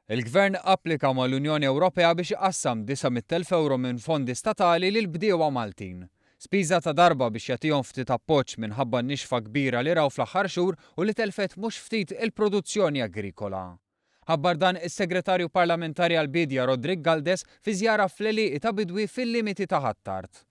Il-Gvern applika mal-Unjoni Ewropea biex iqassam 900,000 euro minn fondi statali lil bdiewa Maltin. Spiża ta' darba biex jagħtihom ftit appoġġ minħabba n-nixfa kbira li raw fl-aħħar xhur u li telfet mhux ftit il-produzzjoni agrikola. Ħabbar dan is-Segretarju Parlamentari għall-Bidja Rodrik Galdes fi żjara fl-Għelieq ta' bidwi fil-limiti ta' Ħattart.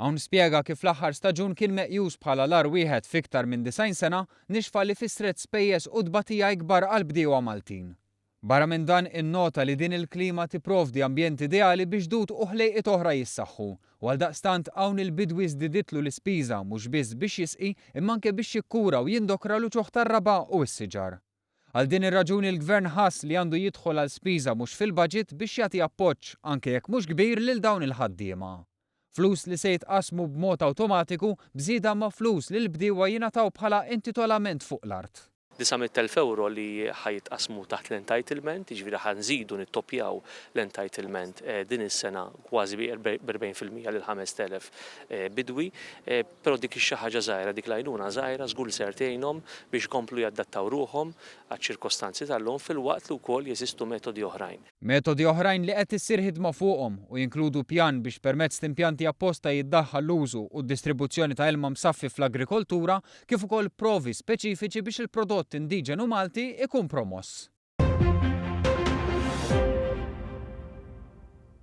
Hawn spjega kif l-aħħar staġun kien meqjus bħala l-ar wieħed fiktar minn 90 sena nixfa li fisret spejjeż u tbatija ikbar għall-bdiewa Maltin. Barra minn dan innota li din il-klima tipprovdi ambjent ideali biex dud u ħlejqiet oħra jissaħħu u għaldaqstant hawn il-bidwi żdiditlu l-ispiża mhux biss biex jisqi imma anke biex jikkura u jindokra l-uċuħ tar-raba u s-siġar. Għal din ir-raġuni l-Gvern ħass li għandu jidħol għal spiża mhux fil-baġit biex jagħti appoġġ anke jekk mhux kbir lil dawn il-ħaddiema. Flus li se jitqasmu b'mod awtomatiku bżieda ma' flus li l-bdiewa jingħataw bħala intitolament fuq l-art. 900,000 euro li ħajitqasmu taħt l-entitlement, jiġifieri ħanżidu nittoppjaw l-entitlement din is-sena kważi b'40% lil 5,000 bidwi, però dik xi ħaġa żgħira, dik l-għajnuna żgħira żgur li ser tgħinhom biex jkomplu jaddattaw ruhom għaċ-ċirkostanzi tal-lum filwaqt li wkoll jeżistu metodi oħrajn. Metodi oħrajn li qed issir ħidma fuqhom u jinkludu pjan biex permezz impjanti apposta jiddaħħal l-użu u d-distribuzzjoni ta' ilma msaffi fl-agrikoltura kif ukoll provi speċifiċi biex il-prodott indiġenu Malti ikun promoss.